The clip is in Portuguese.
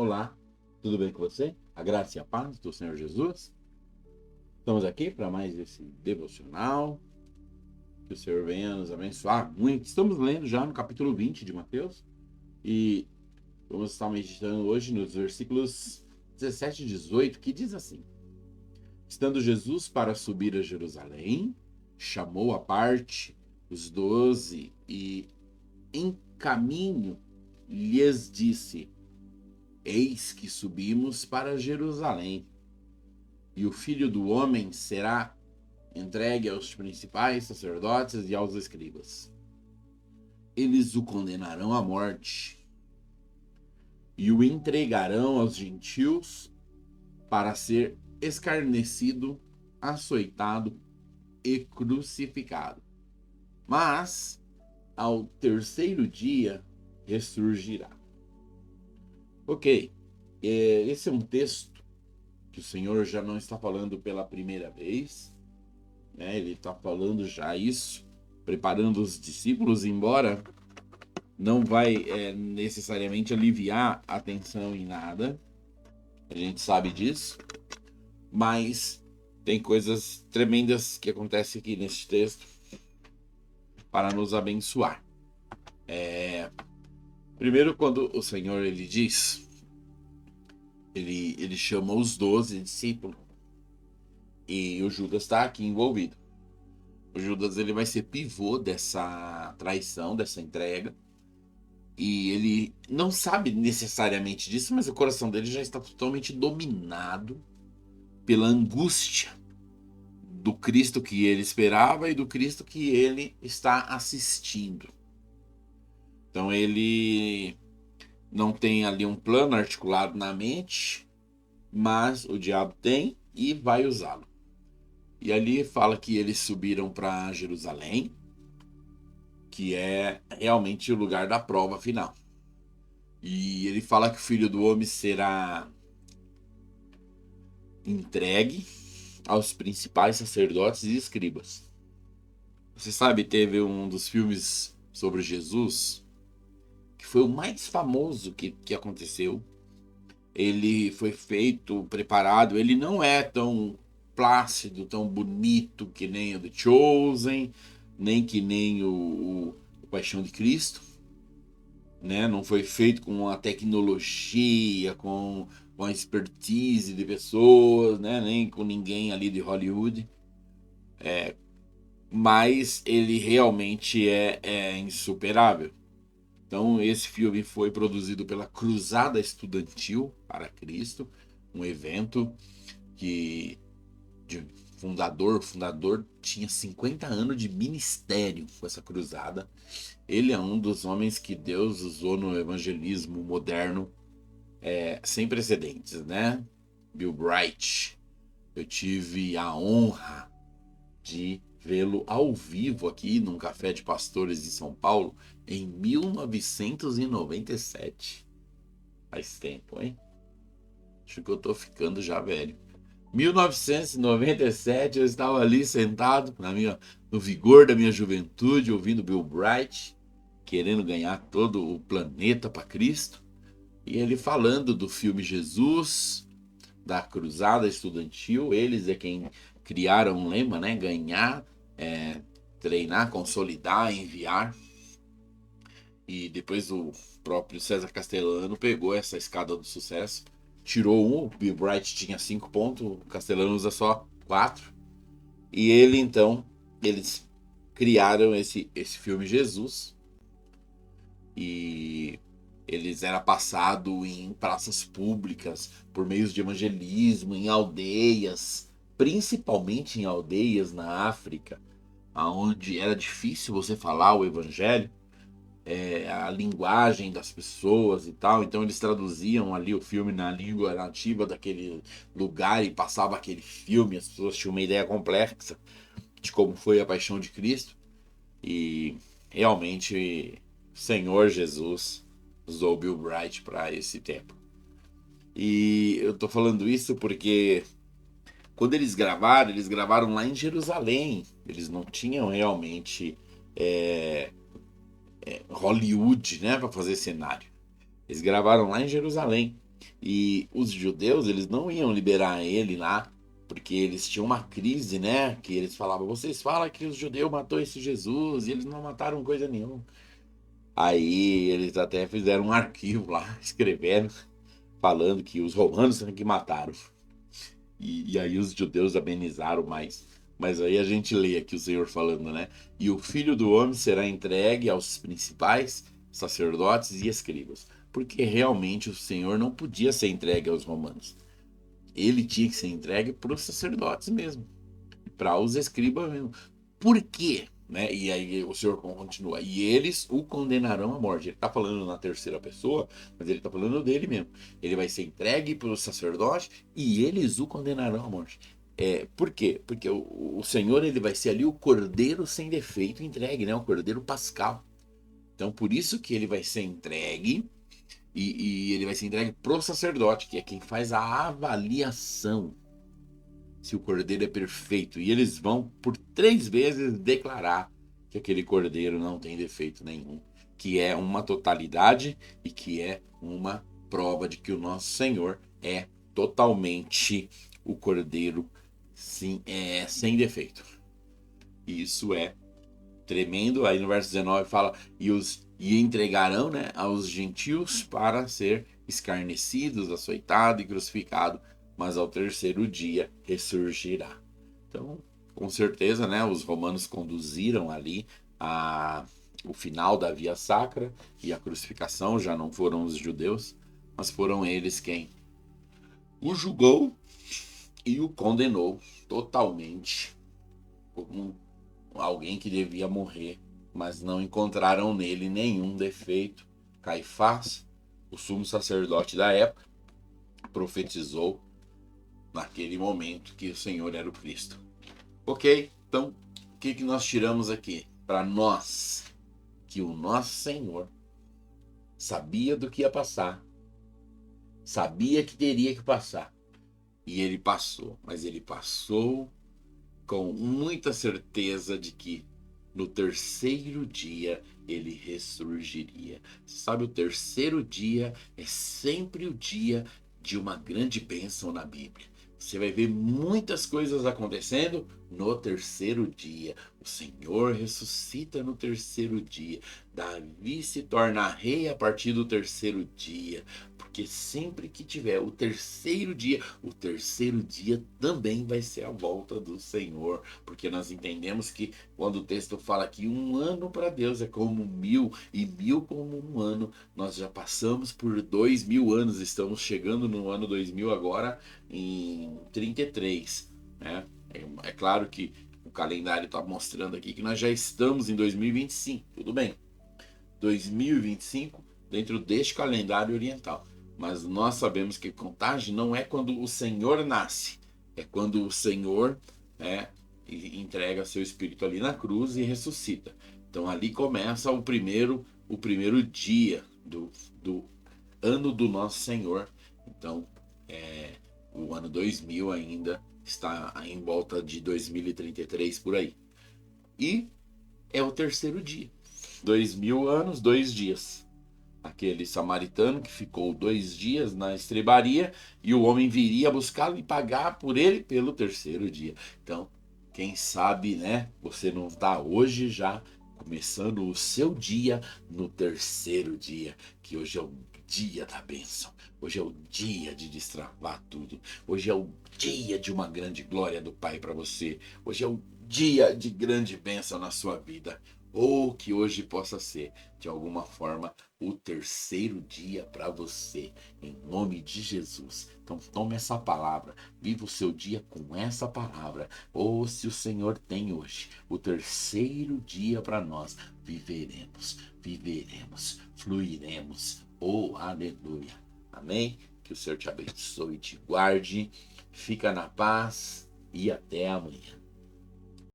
Olá, tudo bem com você? A graça e a paz do Senhor Jesus. Estamos aqui para mais esse devocional. Que o Senhor venha nos abençoar muito. Estamos lendo já no capítulo 20 de Mateus e vamos estar meditando hoje nos versículos 17 e 18, que diz assim: Estando Jesus para subir a Jerusalém, chamou à parte os 12 e, em caminho, lhes disse: Eis que subimos para Jerusalém, e o Filho do Homem será entregue aos principais sacerdotes e aos escribas. Eles o condenarão à morte e o entregarão aos gentios para ser escarnecido, açoitado e crucificado. Mas, ao terceiro dia, ressurgirá. Ok, esse é um texto que o Senhor já não está falando pela primeira vez, né? Ele está falando já isso, preparando os discípulos, embora não vai necessariamente aliviar a tensão em nada, a gente sabe disso, mas tem coisas tremendas que acontecem aqui nesse texto para nos abençoar. Primeiro, quando o Senhor ele diz, ele chama os 12 discípulos e o Judas está aqui envolvido. O Judas ele vai ser pivô dessa traição, dessa entrega. E ele não sabe necessariamente disso, mas o coração dele já está totalmente dominado pela angústia do Cristo que ele esperava e do Cristo que ele está assistindo. Então ele não tem ali um plano articulado na mente, mas o diabo tem e vai usá-lo. E ali fala que eles subiram para Jerusalém, que é realmente o lugar da prova final. E ele fala que o Filho do Homem será entregue aos principais sacerdotes e escribas. Você sabe, teve um dos filmes sobre Jesus, que foi o mais famoso que aconteceu. Ele foi feito, preparado, ele não é tão plácido, tão bonito que nem o The Chosen, nem que nem o Paixão de Cristo, né? Não foi feito com a tecnologia, com a expertise de pessoas, né? Nem com ninguém ali de Hollywood. Mas ele realmente é insuperável. Então, esse filme foi produzido pela Cruzada Estudantil para Cristo, um evento que de o fundador tinha 50 anos de ministério com essa cruzada. Ele é um dos homens que Deus usou no evangelismo moderno, sem precedentes, né? Bill Bright. Eu tive a honra de vê-lo ao vivo aqui num café de pastores em São Paulo em 1997. Faz tempo, hein? Acho que eu tô ficando já velho. 1997 eu estava ali sentado no vigor da minha juventude, ouvindo Bill Bright, querendo ganhar todo o planeta para Cristo, e ele falando do filme Jesus, da cruzada estudantil. Eles é quem criaram um lema, né? Ganhar, treinar, consolidar, enviar. E depois o próprio César Castellano pegou essa escada do sucesso, tirou um, o Bill Bright tinha 5 pontos, o Castellano usa só 4. E ele então, eles criaram esse filme Jesus. E eles era passado em praças públicas, por meios de evangelismo, em aldeias, principalmente em aldeias na África, onde era difícil você falar o evangelho, a linguagem das pessoas e tal. Então eles traduziam ali o filme na língua nativa daquele lugar e passava aquele filme, as pessoas tinham uma ideia complexa de como foi a paixão de Cristo. E realmente Senhor Jesus usou Bill Bright para esse tempo. E eu tô falando isso porque quando eles gravaram lá em Jerusalém. Eles não tinham realmente Hollywood, né, para fazer cenário. Eles gravaram lá em Jerusalém. E os judeus, eles não iam liberar ele lá, porque eles tinham uma crise, né? Que eles falavam, vocês falam que os judeus matou esse Jesus e eles não mataram coisa nenhuma. Aí eles até fizeram um arquivo lá, escrevendo, falando que os romanos são que mataram. E aí os judeus amenizaram mais. Mas aí a gente lê aqui o Senhor falando, né? E o filho do homem será entregue aos principais sacerdotes e escribas. Porque realmente o Senhor não podia ser entregue aos romanos. Ele tinha que ser entregue para os sacerdotes mesmo, para os escribas mesmo. Por quê? Né? E aí o Senhor continua. E eles o condenarão à morte. Ele está falando na terceira pessoa, mas ele está falando dele mesmo. Ele vai ser entregue pelos sacerdotes e eles o condenarão à morte. Por quê? Porque o Senhor ele vai ser ali o cordeiro sem defeito entregue, né? O cordeiro pascal. Então por isso que ele vai ser entregue e ele vai ser entregue pro sacerdote, que é quem faz a avaliação se o cordeiro é perfeito. E eles vão por 3 vezes declarar que aquele cordeiro não tem defeito nenhum, que é uma totalidade e que é uma prova de que o nosso Senhor é totalmente o cordeiro, sim, sem defeito. E isso é tremendo. Aí no verso 19 fala, e entregarão, né, aos gentios para ser escarnecidos, açoitado e crucificado, mas ao terceiro dia ressurgirá. Então, com certeza, né, os romanos conduziram ali o final da via sacra e a crucificação. Já não foram os judeus, mas foram eles quem o julgou e o condenou totalmente como alguém que devia morrer, mas não encontraram nele nenhum defeito. Caifás, o sumo sacerdote da época, profetizou naquele momento que o Senhor era o Cristo. Ok? Então, o que nós tiramos aqui? Para nós, que o nosso Senhor sabia do que ia passar, sabia que teria que passar, e ele passou, mas ele passou com muita certeza de que no terceiro dia ele ressurgiria. Você sabe, o terceiro dia é sempre o dia de uma grande bênção na Bíblia. Você vai ver muitas coisas acontecendo no terceiro dia. O Senhor ressuscita no terceiro dia. Davi se torna rei a partir do terceiro dia. Porque sempre que tiver o terceiro dia também vai ser a volta do Senhor. Porque nós entendemos que quando o texto fala que 1 ano para Deus é como 1000 e 1000 como 1 ano, nós já passamos por 2000 anos, estamos chegando no ano 2000 agora em 33, né? É claro que o calendário está mostrando aqui que nós já estamos em 2025, tudo bem, 2025 dentro deste calendário oriental, mas nós sabemos que contagem não é quando o Senhor nasce, é quando o Senhor entrega seu espírito ali na cruz e ressuscita. Então ali começa o primeiro dia do ano do nosso Senhor. Então o ano 2000 ainda está em volta de 2033 por aí. E é o terceiro dia. 2000 anos, 2 dias. Aquele samaritano que ficou 2 dias na estrebaria e o homem viria buscá-lo e pagar por ele pelo terceiro dia. Então, quem sabe, né? Você não está hoje já começando o seu dia no terceiro dia, que hoje é o dia da bênção. Hoje é o dia de destravar tudo. Hoje é o dia de uma grande glória do Pai para você. Hoje é o dia de grande bênção na sua vida. Ou que hoje possa ser, de alguma forma, o terceiro dia para você, em nome de Jesus. Então tome essa palavra, viva o seu dia com essa palavra. Ou se o Senhor tem hoje o terceiro dia para nós, viveremos, fluiremos. Oh, aleluia. Amém? Que o Senhor te abençoe e te guarde. Fica na paz e até amanhã.